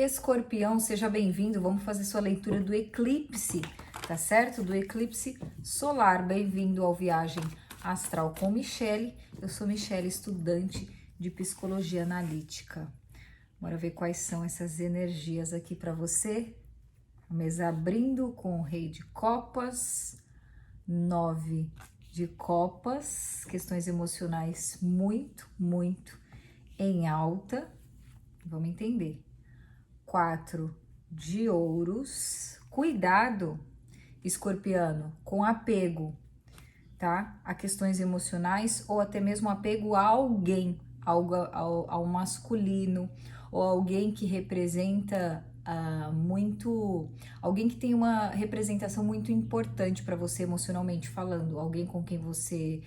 Escorpião, seja bem-vindo. Vamos fazer sua leitura do eclipse, tá certo? Do eclipse solar. Bem-vindo ao Viagem Astral com Michele. Eu sou Michele, estudante de psicologia analítica. Bora ver quais são essas energias aqui para você. A mesa abrindo com o Rei de Copas, 9 de Copas, questões emocionais muito em alta. Vamos entender. 4 de ouros. Cuidado, escorpiano, com apego, tá? A questões emocionais ou até mesmo apego a alguém, ao masculino, ou alguém que representa alguém que tem uma representação muito importante para você emocionalmente falando, alguém com quem você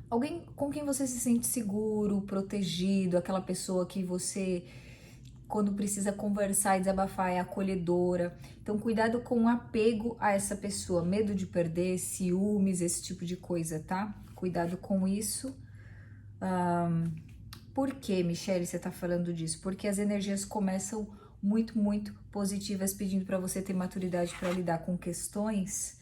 alguém com quem você se sente seguro, protegido, aquela pessoa que você, quando precisa conversar e desabafar, é acolhedora. Então, cuidado com o apego a essa pessoa, medo de perder, ciúmes, esse tipo de coisa, tá? Cuidado com isso. Por que, Michele, você tá falando disso? Porque as energias começam muito positivas, pedindo para você ter maturidade para lidar com questões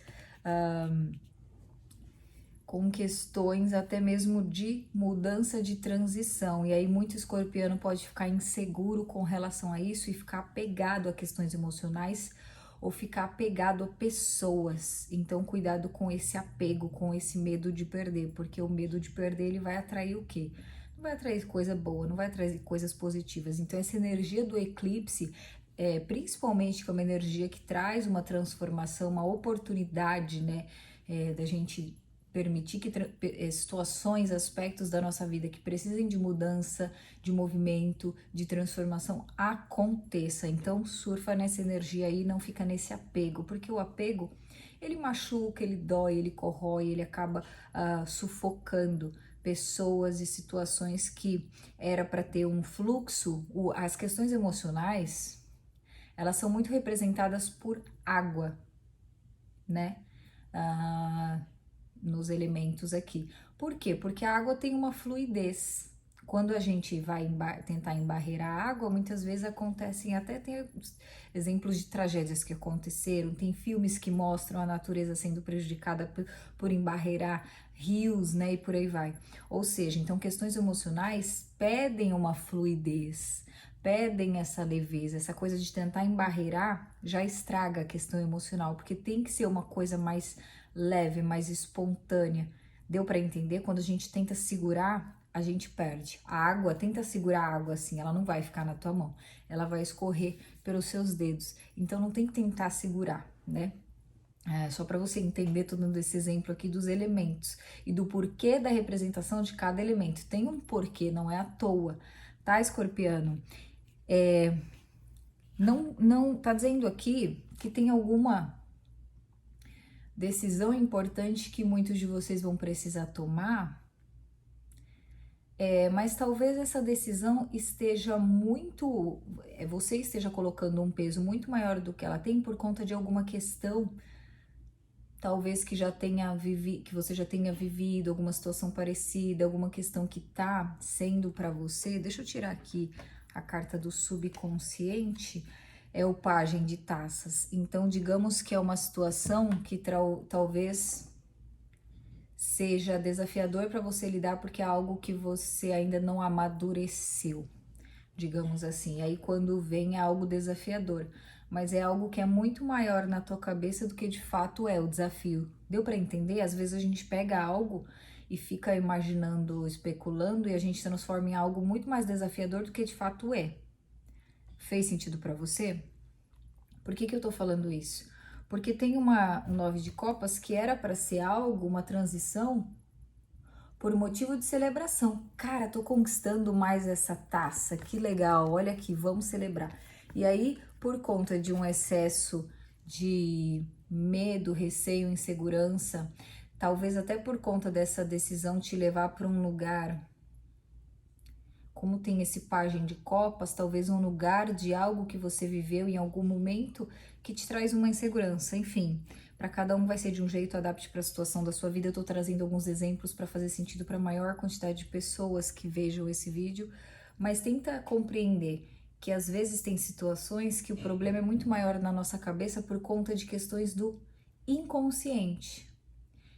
até mesmo de mudança de transição. E aí muito escorpiano pode ficar inseguro com relação a isso e ficar apegado a questões emocionais ou ficar apegado a pessoas. Então cuidado com esse apego, com esse medo de perder, porque o medo de perder ele vai atrair o quê? Não vai atrair coisa boa, não vai atrair coisas positivas. Então essa energia do eclipse principalmente que é uma energia que traz uma transformação, uma oportunidade, né, da gente permitir que situações, aspectos da nossa vida que precisem de mudança, de movimento, de transformação aconteça. Então surfa nessa energia aí, não fica nesse apego, porque o apego ele machuca, ele dói, ele corrói, ele acaba sufocando pessoas e situações que era para ter um fluxo. As questões emocionais, elas são muito representadas por água, né? Nos elementos aqui. Por quê? Porque a água tem uma fluidez. Quando a gente vai tentar embarrear a água, muitas vezes acontecem, até tem exemplos de tragédias que aconteceram, tem filmes que mostram a natureza sendo prejudicada por embarrear rios, né, e por aí vai. Ou seja, então questões emocionais pedem uma fluidez, pedem essa leveza, essa coisa de tentar embarrear já estraga a questão emocional, porque tem que ser uma coisa mais leve, mais espontânea. Deu para entender? Quando a gente tenta segurar, a gente perde. A água, tenta segurar a água assim, ela não vai ficar na tua mão, ela vai escorrer pelos seus dedos. Então não tem que tentar segurar, né? Só para você entender, tô dando esse exemplo aqui dos elementos e do porquê da representação de cada elemento. Tem um porquê, não é à toa, tá, escorpiano? Não tá dizendo aqui que tem alguma decisão importante que muitos de vocês vão precisar tomar, mas talvez essa decisão esteja você esteja colocando um peso muito maior do que ela tem por conta de alguma questão, talvez que que você já tenha vivido alguma situação parecida, alguma questão que tá sendo para você. Deixa eu tirar aqui a carta do subconsciente. É o Pajem de Taças. Então, digamos que é uma situação que talvez seja desafiador para você lidar, porque é algo que você ainda não amadureceu, digamos assim. E aí, quando vem, é algo desafiador, mas é algo que é muito maior na tua cabeça do que de fato é o desafio. Deu para entender? Às vezes a gente pega algo e fica imaginando, especulando, e a gente transforma em algo muito mais desafiador do que de fato é. Fez sentido para você? Por que eu tô falando isso? Porque tem um 9 de copas que era para ser algo, uma transição, por motivo de celebração. Cara, tô conquistando mais essa taça, que legal, olha aqui, vamos celebrar. E aí, por conta de um excesso de medo, receio, insegurança, talvez até por conta dessa decisão te levar para um lugar, como tem esse Pajem de Copas, talvez um lugar de algo que você viveu em algum momento que te traz uma insegurança. Enfim, para cada um vai ser de um jeito, adapte para a situação da sua vida. Eu tô trazendo alguns exemplos para fazer sentido para a maior quantidade de pessoas que vejam esse vídeo, mas tenta compreender que às vezes tem situações que o problema é muito maior na nossa cabeça por conta de questões do inconsciente,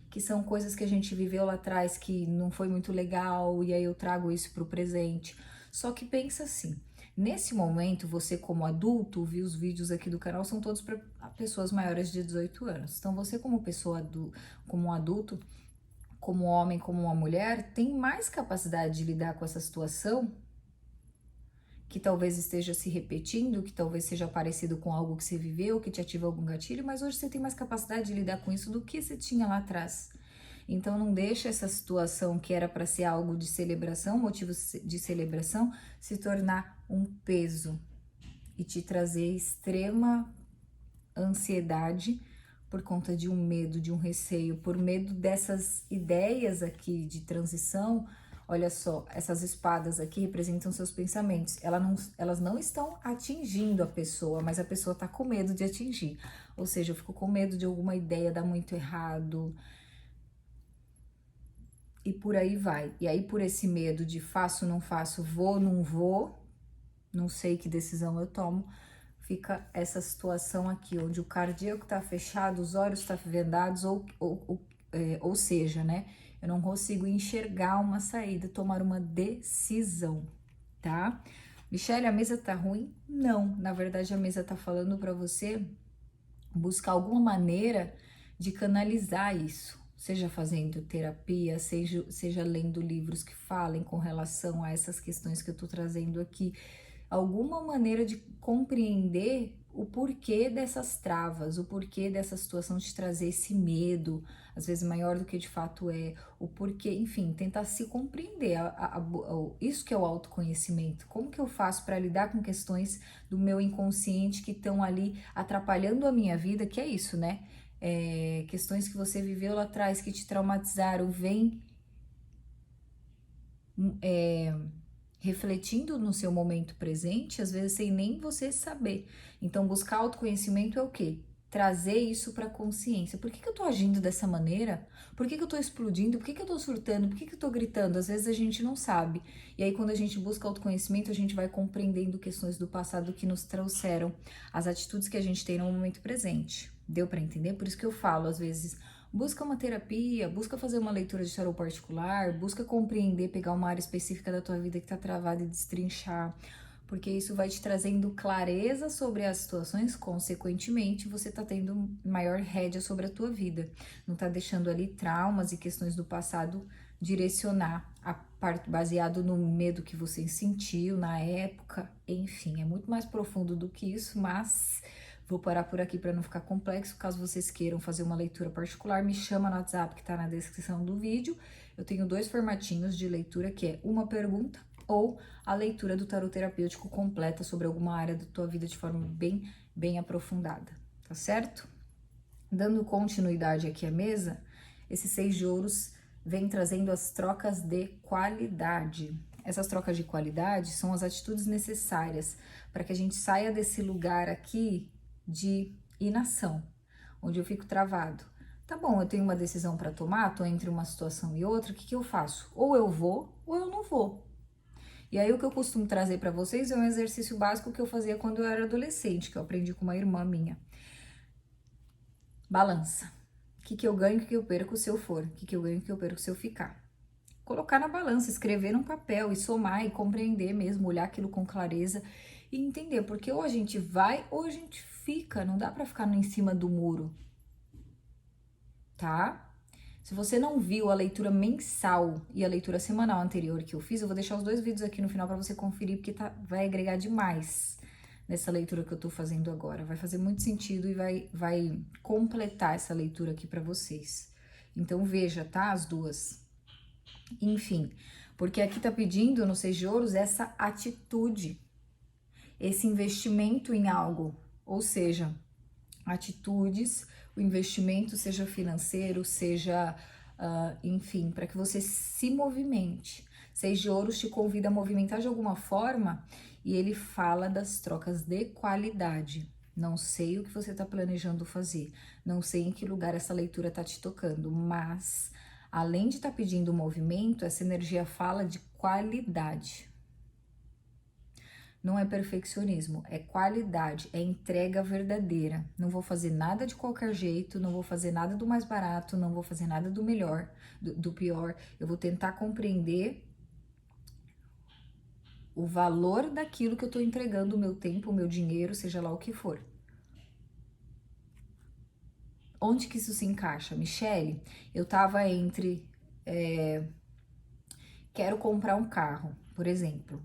que são coisas que a gente viveu lá atrás que não foi muito legal e aí eu trago isso para o presente. Só que pensa assim, nesse momento você como adulto, viu os vídeos aqui do canal são todos para pessoas maiores de 18 anos. Então você como pessoa como um adulto, como homem, como uma mulher, tem mais capacidade de lidar com essa situação que talvez esteja se repetindo, que talvez seja parecido com algo que você viveu, que te ativa algum gatilho, mas hoje você tem mais capacidade de lidar com isso do que você tinha lá atrás. Então não deixa essa situação que era para ser algo de celebração, motivo de celebração, se tornar um peso e te trazer extrema ansiedade por conta de um medo, de um receio, por medo dessas ideias aqui de transição. Olha só, essas espadas aqui representam seus pensamentos. Elas não estão atingindo a pessoa, mas a pessoa tá com medo de atingir. Ou seja, eu fico com medo de alguma ideia dar muito errado. E por aí vai. E aí, por esse medo de faço, não faço, vou, não vou, não sei que decisão eu tomo, fica essa situação aqui, onde o cardíaco tá fechado, os olhos tá vendados, ou seja, né? Eu não consigo enxergar uma saída, tomar uma decisão, tá? Michele, a mesa tá ruim? Não, na verdade a mesa tá falando para você buscar alguma maneira de canalizar isso, seja fazendo terapia, seja lendo livros que falem com relação a essas questões que eu tô trazendo aqui, alguma maneira de compreender o porquê dessas travas, o porquê dessa situação de trazer esse medo, às vezes maior do que de fato é, o porquê, enfim, tentar se compreender, isso que é o autoconhecimento, como que eu faço para lidar com questões do meu inconsciente que estão ali atrapalhando a minha vida, que é isso, né? Questões que você viveu lá atrás, que te traumatizaram, vem refletindo no seu momento presente, às vezes sem nem você saber. Então, buscar autoconhecimento é o quê? Trazer isso para consciência. Por que eu tô agindo dessa maneira? Por que eu tô explodindo? Por que eu tô surtando? Por que eu tô gritando? Às vezes a gente não sabe. E aí, quando a gente busca autoconhecimento, a gente vai compreendendo questões do passado que nos trouxeram as atitudes que a gente tem no momento presente. Deu para entender? Por isso que eu falo, às vezes, busca uma terapia, busca fazer uma leitura de tarot particular, busca compreender, pegar uma área específica da tua vida que tá travada e destrinchar, porque isso vai te trazendo clareza sobre as situações, consequentemente você tá tendo maior rédea sobre a tua vida, não tá deixando ali traumas e questões do passado direcionar a parte baseado no medo que você sentiu na época, enfim, é muito mais profundo do que isso, mas vou parar por aqui para não ficar complexo. Caso vocês queiram fazer uma leitura particular, me chama no WhatsApp que está na descrição do vídeo. Eu tenho 2 formatinhos de leitura, que é uma pergunta ou a leitura do tarot terapêutico completa sobre alguma área da tua vida de forma bem aprofundada, tá certo? Dando continuidade aqui à mesa, esse 6 de ouros vem trazendo as trocas de qualidade. Essas trocas de qualidade são as atitudes necessárias para que a gente saia desse lugar aqui de inação, onde eu fico travado. Tá bom, eu tenho uma decisão para tomar, tô entre uma situação e outra, o que eu faço? Ou eu vou, ou eu não vou. E aí o que eu costumo trazer para vocês é um exercício básico que eu fazia quando eu era adolescente, que eu aprendi com uma irmã minha. Balança. O que eu ganho, o que eu perco se eu for? O que eu ganho, o que eu perco se eu ficar? Colocar na balança, escrever num papel e somar e compreender mesmo, olhar aquilo com clareza e entender, porque ou a gente vai ou a gente fica, não dá pra ficar em cima do muro, tá? Se você não viu a leitura mensal e a leitura semanal anterior que eu fiz, eu vou deixar os 2 vídeos aqui no final pra você conferir, porque vai agregar demais nessa leitura que eu tô fazendo agora. Vai fazer muito sentido e vai completar essa leitura aqui pra vocês. Então veja, tá? As 2. Enfim, porque aqui tá pedindo no 6 de ouros essa atitude, esse investimento em algo, ou seja, atitudes, o investimento seja financeiro, seja, enfim, para que você se movimente. 6 de ouros te convida a movimentar de alguma forma e ele fala das trocas de qualidade. Não sei o que você está planejando fazer, não sei em que lugar essa leitura está te tocando, mas além de estar pedindo movimento, essa energia fala de qualidade. não é perfeccionismo, é qualidade, é entrega verdadeira. Não vou fazer nada de qualquer jeito, não vou fazer nada do mais barato, não vou fazer nada do melhor, do pior. Eu vou tentar compreender o valor daquilo que eu tô entregando, o meu tempo, o meu dinheiro, seja lá o que for. Onde que isso se encaixa? Michele, eu tava entre... quero comprar um carro, por exemplo.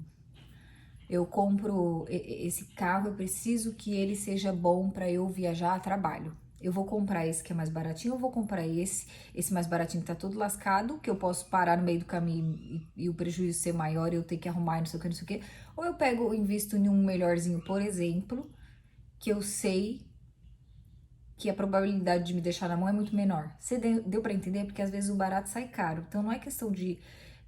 Eu compro esse carro, eu preciso que ele seja bom para eu viajar a trabalho. Eu vou comprar esse que é mais baratinho, eu vou comprar esse mais baratinho que tá todo lascado, que eu posso parar no meio do caminho e o prejuízo ser maior e eu ter que arrumar e não sei o que, não sei o que. Ou eu pego e invisto em um melhorzinho, por exemplo, que eu sei que a probabilidade de me deixar na mão é muito menor. Você deu para entender? Porque às vezes o barato sai caro. Então não é questão de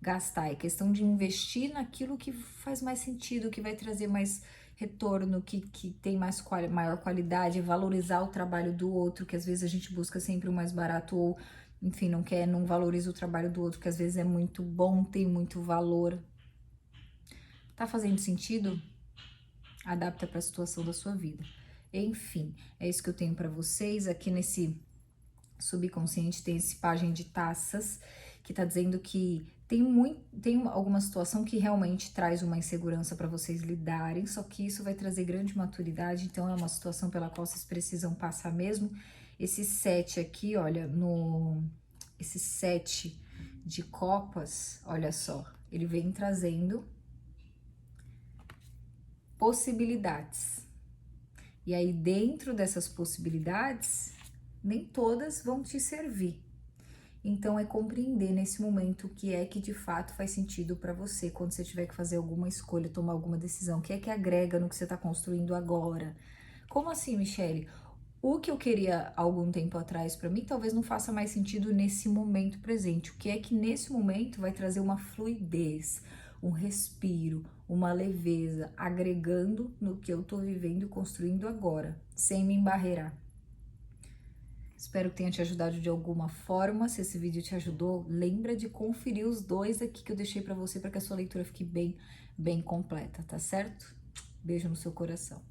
gastar, é questão de investir naquilo que faz mais sentido, que vai trazer mais retorno, que tem maior qualidade, é valorizar o trabalho do outro, que às vezes a gente busca sempre o mais barato ou, enfim, não valoriza o trabalho do outro, que às vezes é muito bom, tem muito valor. Tá fazendo sentido? Adapta para a situação da sua vida. Enfim, é isso que eu tenho para vocês. Aqui nesse subconsciente tem esse pajem de taças, que tá dizendo que tem alguma situação que realmente traz uma insegurança para vocês lidarem, só que isso vai trazer grande maturidade, então é uma situação pela qual vocês precisam passar mesmo. Esse 7 aqui, olha, esse 7 de copas, olha só, ele vem trazendo possibilidades. E aí, dentro dessas possibilidades, nem todas vão te servir. Então, é compreender nesse momento o que é que de fato faz sentido para você quando você tiver que fazer alguma escolha, tomar alguma decisão. O que é que agrega no que você está construindo agora? Como assim, Michele? O que eu queria algum tempo atrás para mim talvez não faça mais sentido nesse momento presente. O que é que nesse momento vai trazer uma fluidez, um respiro, uma leveza, agregando no que eu tô vivendo e construindo agora, sem me embarrear. Espero que tenha te ajudado de alguma forma. Se esse vídeo te ajudou, lembra de conferir os dois aqui que eu deixei para você para que a sua leitura fique bem completa, tá certo? Beijo no seu coração.